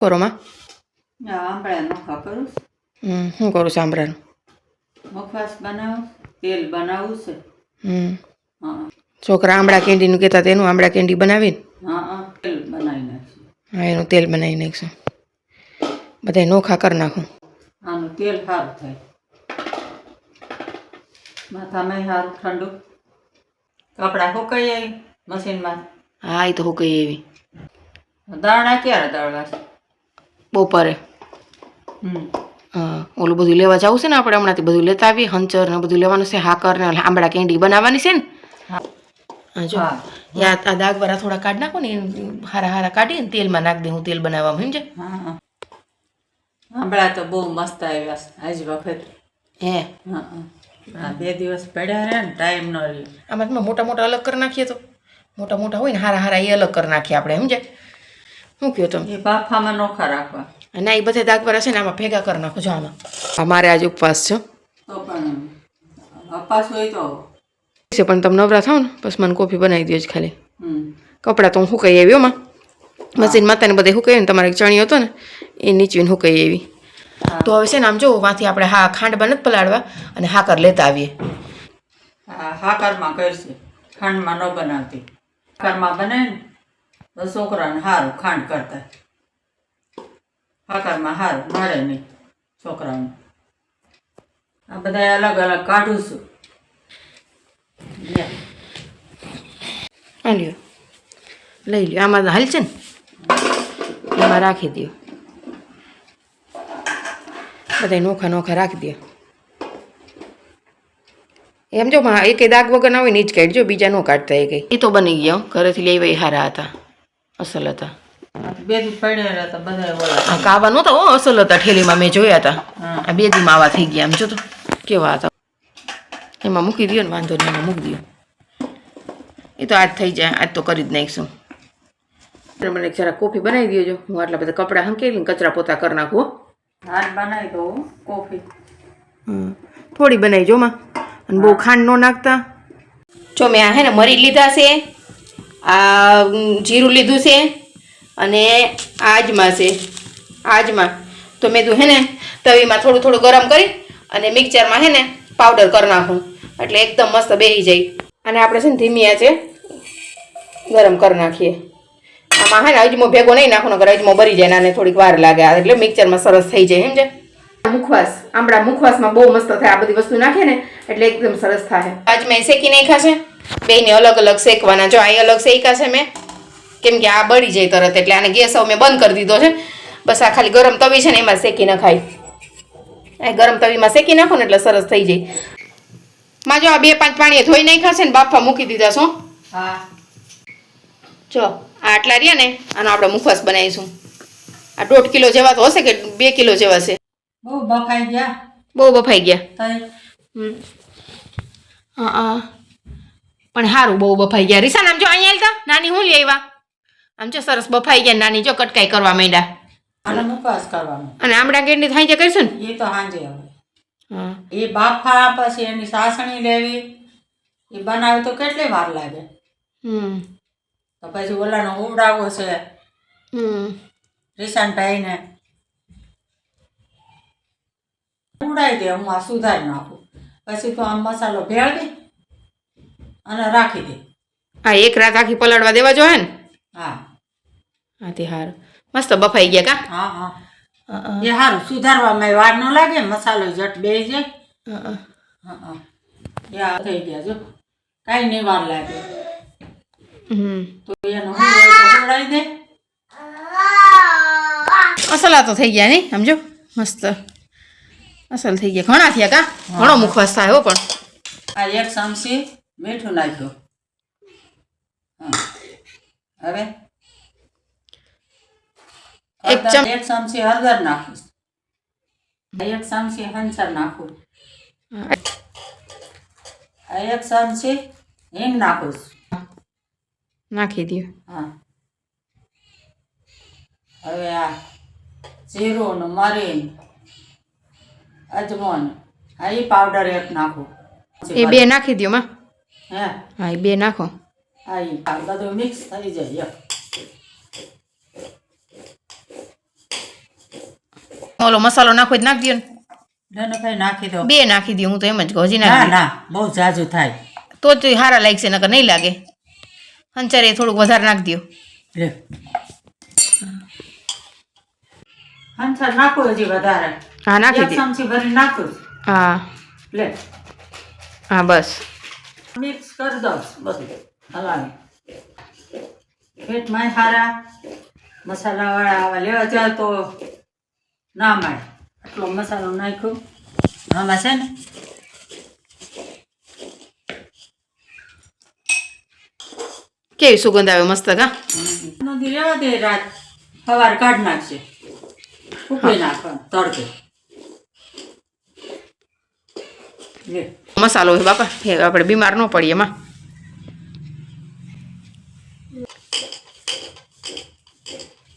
કરો માં આંબળાનો ખબર શું કરું સાંભળાનું મુખવાસ બનાવું તેલ બનાવું છે. હા છોકરા આંબળા કેન્ડીનું કહેતા તેનું આંબળા કેન્ડી બનાવીને હા તેલ બનાવી નાખશું. હા એનું તેલ બનાવી નાખશું. બધા નોખા કરી નાખું. આનું તેલ સારું થાય. માથામાં સારું ઠંડુ. કપડાં સુકાઈ આવી મશીનમાં. હા એ તો હું કઈ એવી દાણા ક્યારે દળવા છે? બપોરે. હા ઓલું બધું લેવા જવું છે ને આપણે હમણાંથી બધું લેતા આવીએ. હંચર ને બધું લેવાનું છે. હાકર ને આંબળા કેન્ડી બનાવવાની છે ને. હા જો આ દાગવાળા થોડા કાઢ નાખો ને હારા હારા કાઢીને તેલમાં નાખ દે. હું તેલ બનાવવા સમજે. હા આંબળા તો બહુ મસ્ત આવ્યા છે આજ વખત. હે હા 2 દિવસ પડ્યા રહે ને ટાઈમ ન રહ્યો. આમાં મોટા મોટા અલગ કરી નાખીએ તો મોટા મોટા હોય ને હારા હારા એ અલગ કરી નાખીએ આપણે સમજે. શું કહો તમે? એ બાફામાં નોખા રાખવા. ના એ બધા દાગવાળા છે ને આમાં ભેગા કરી નાખો. જો આમાં અમારે આજે ઉપવાસ છે. તો પણ અપાસ હોય તો છે પણ તમે નવરા થાવ ને બસ મને કોફી બનાવી દો જ ખાલી. કપડાં તો હું સુકાઈ આવી એમાં મશીન માતાને બધે સુકાઈ ને તમારે ચણી હતો ને એ નીચવીને સુકાઈ એવી. તો હવે છે ને આમ જો વાંથી આપણે હા ખાંડમાં નથી પલાળવા અને હાકર લેતા આવીએ. હા હાકરમાં કરશે. ખાંડમાં ન બનાવતી. હાકરમાં બનાવે ને તો છોકરાને સારું ખાંડ કરતા. હાકરમાં સારું મળે નહીં છોકરાને. આ બધા અલગ અલગ કાઢું છું. આ લ્યો લઈ લ્યો. આમાં હાલ છે ને એમાં રાખી દો. બધા નોખા નોખા રાખી દો. એમ જો એક દાગ વગર ના હોય ને એ જ કાઢજો. બીજા ન કાઢતા એ કંઈ. એ તો બની ગયા ઘરેથી લઈ એ સારા હતા. અસલ હતા. બે દી પડ્યા હતા બધા બોલા. આ કાવા નહોતા હો અસલ હતા. ઠેલીમાં મેં જોયા હતા. આ 2 દીમાં આવા થઈ ગયા. આમ જો તો કેવા હતા. એમાં મૂકી દો ને વાંધો નહીં. એમાં મૂકી દો. એ તો આજ થઈ જાય. આજ તો કરી જ નાખીશું. મને જરા કોફી બનાવી દેજો. હું આટલા બધા કપડાં હંકેલીને કચરા પોતા કરી નાખું. હાથ બનાવી દઉં કોફી. થોડી બનાવી જો માં. અને બહુ ખાંડ ન નાખતા. જો મેં આ હે ને મરી લીધા છે. આ જીરું લીધું છે અને આજમાં છે. આજમાં તો મેં તું હે ને તવીમાં થોડું થોડું ગરમ કરી અને મિક્સરમાં હે ને પાવડર કરી નાખું એટલે એકદમ મસ્ત બેસી જાય. અને આપણે છે ને ધીમી આંચે ગરમ કરી નાખીએ. આમાં હે ને અજમો ભેગો નહીં નાખવાનો નકર અજમો બરી જાય ને આને થોડીક વાર લાગે એટલે મિક્સરમાં સરસ થઈ જાય. સમજે? મુખવાસ આંબળા મુખવાસમાં બહુ મસ્ત થાય. આ બધી વસ્તુ નાખે ને એટલે એકદમ સરસ થાય. આજ મેં શેકી નાખ્યા છે. બેને અલગ અલગ શેકવાના. જો આ અલગ શેકા છે મેં કેમ કે આ બળી જાય તરત એટલે આને ગેસ હવે મેં બંધ કરી દીધો છે. બસ આ ખાલી ગરમ તવી છે ને એમાં શેકી નખાય. આ ગરમ તવીમાં શેકી નાખો ને એટલે સરસ થઈ જાય. માં જો આ 2-5 પાણીએ ધોઈ નાખ્યા છે ને બાફા મૂકી દીધા છો. હા જો આ આટલા રહ્યા ને આનો આપણે મુખવાસ બનાવીશું. આ 1.5 કિલો જેવા તો હશે કે 2 કિલો જેવા છે. બહુ બફાઈ ગયા. બહુ બફાઈ ગયા. તઈ પણ સારું બહુ બફાઈ ગયા. રીસા આમ જો અહીંયા આવતા નાની હું લઈ આવ્યા. આમ જો સરસ બફાઈ ગયા. નાની જો કટકાઈ કરવા માંડ્યા. આનો મુખવાસ કરવાનો. અને આમળા કેન્ડી થાય છે કરીશું ને એ તો સાંજે હવે. એ બાફા પછી એની સાસણી લેવી એ બનાવે તો કેટલી વાર લાગે. તો પછી ઓલાનો ઉવડાવો છે રીસાનભાઈને ઉવડાવી દે. હું આ સુધારી નાખું પછી તો આમ મસાલો ભેળવી અને રાખી દે. હા એક રાત આખી પલાળવા દેવા જોઈએ ને. હા હા તે સારું મસ્ત બફાઈ ગયા કા. હા હા એ સારું સુધારવામાં વાર ન લાગે. મસાલો જટ બે જાય. હા એ આ થઈ ગયા જો કાંઈ નહીં વાર લાગે. તો એનો ઉવડાવી દે. મસાલા તો થઈ ગયા નહીં સમજો મસ્ત અસલ થઈ ગયા. ઘણા થયા કા. ઘણો મુખવાસ થાય હો. પણ આ 1 ચમચી મીઠું નાખ્યું. હવે 1 ચમચી હળદર નાખીશ. 1 ચમચી હંચર નાખું. 1 ચમચી હિંગ નાખું. નાખી દો. હા હવે આ જીરું ને મરી અજમો આ એ પાવડર 1 નાખું. એ 2 નાખી દો માં. હે હા એ 2 નાખો. આ બધું મિક્સ થઈ જાય. ઓલો મસાલો નાખો જ નાખી દો ને. નાનભાઈ નાખી દો. 2 નાખી દો, હું તો એમ જ કહું. હજી ના નાખી ના બહુ ઝાઝું થાય તો જ સારા લાગશે, નકર નહીં લાગે. હંચારે થોડુંક વધારે નાખી દો. લે હંસર નાખો હજી વધારે. હા નાખી દે. 1 ચમચી ભરી નાખું. હા લે હા બસ. મિક્સ કરી દો બધું હલાવી. પેટમાં સારા મસાલાવાળા આવા લેવા જાય તો ના મળે. આટલો મસાલો નાખ્યો આમાં છે ને. કેવી સુગંધ આવે મસ્ત કા. નદી રહેવા દે રાત, સવાર કાઢ નાખશે, ઉકળી નાખવાનું તડકે. લે મસાલો છે બાપા, આપણે બીમાર ન પડીએ એમાં.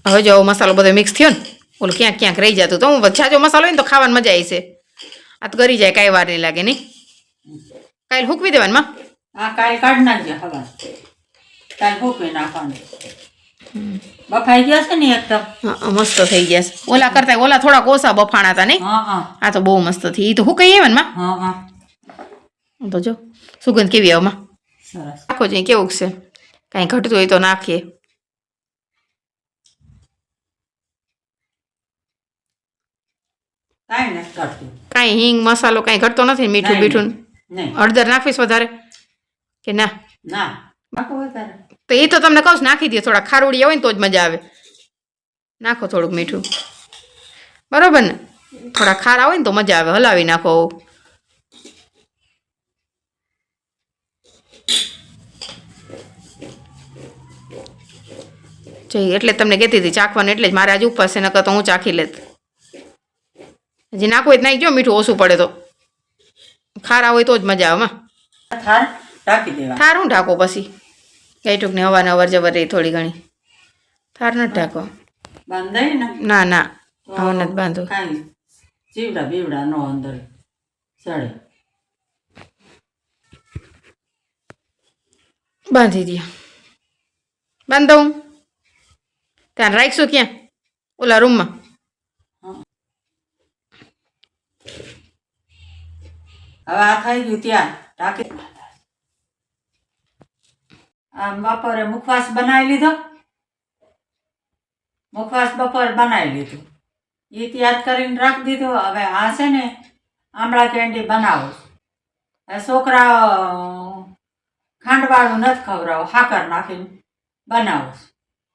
હવે જો મસાલો બધો મિક્સ થયો ને, ઓલું ક્યાંક ક્યાંક રહી જતું તો હું જાજો મસાલો હોય ને તો ખાવાની મજા આવી છે. આ તો કરી જાય, કાંઈ વાર નહીં લાગે નહીં. કાલે હૂકવી દેવાની માં. આ કાલ કાઢ નાખજે સવાર, કાલ ઉકળી નાખવાનું. બફાઈ ગયા છે ને એકદમ. હા મસ્ત થઈ ગયા છે. ઓલા કરતા ઓલા થોડાક ઓછા બફાણા હતા નહીં. હા આ તો બહુ મસ્ત થઈ. એ તો હુકાઈ આવે ને માં. હા તો જો સુગંધ કેવી આવે માં. સરસ. નાખો જોઈએ કેવું છે, કાંઈ ઘટતું હોય તો નાખીએ. કાંઈ નથી કરતું. કાંઈ હિંગ મસાલો કાંઈ ઘટતો નથી. મીઠું બીઠું નહીં હળદર નાખવીશ વધારે કે ના? ના નાખો વધારે. તો એ તો તમને કહું છું, નાખી દે. થોડા ખારોડિયા હોય ને તો જ મજા આવે. નાખો થોડુંક મીઠું, બરોબર ને? થોડા ખારા હોય ને તો મજા આવે. હલાવી નાખો. એટલે તમને કહેતી હતી ચાખવાનું, એટલે જ મારે આજે ઉપવાસ છે, નકર તો હું ચાખી લેત. હજી નાખવું હોય તો નાખી જો, મીઠું ઓછું પડે તો. ખારા હોય તો જ મજા આવે માં. થાર ઢાંકી દેવા. થાર હું ઢાંકો પછી ગાયટુકને હવાને અવર જવર રહી થોડી ઘણી. થાર નથી ઢાંકો. બાંધાય ને. ના ના હવે નથી બાંધો. કાંઈ જીવડા બીવડા નો અંદર ચડે. બાંધી દે. બાંધ દઉં. ત્યાં રાખશું ક્યાં? ઓલા રૂમમાં. હવે આ થઈ ગયું ત્યાં ઢાંકી. આમ બપોરે મુખવાસ બનાવી લીધો. મુખવાસ બપોરે બનાવી લીધું, એ તૈયાર કરીને રાખી દીધો. હવે આ છે ને આમળા કેન્ડી બનાવો. છોકરા ખાંડવાળું નથી ખવડાવો, સાકર નાખીને બનાવો.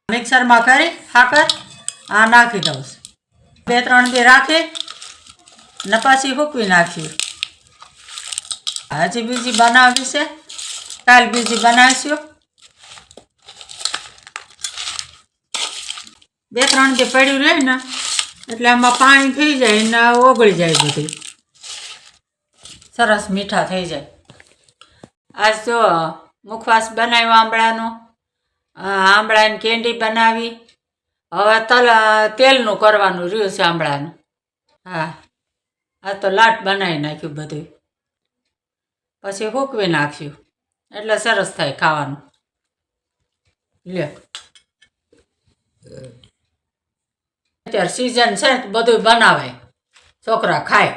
મિક્સરમાં કરી સાકર આ નાખી દઉં. 2-3 દી રાખી ને પછી સૂકવી નાખી. હજી બીજી બનાવવી છે, કાલ બીજી બનાવીશું. 2-3 દી પડ્યું રહે ને એટલે આમાં પાણી થઈ જાય ને ઓગળી જાય બધી. સરસ મીઠા થઈ જાય. આજ જો મુખવાસ બનાવ્યો આંબળાનો, આંબળાની કેન્ડી બનાવી. હવે તેલનું કરવાનું રહ્યું છે આંબળાનું. હા આ તો લાટ બનાવી નાખ્યું બધું, પછી સૂકવી નાખ્યું એટલે સરસ થાય ખાવાનું. લે અત્યારે સિઝન છે તો બધું બનાવે, છોકરા ખાય.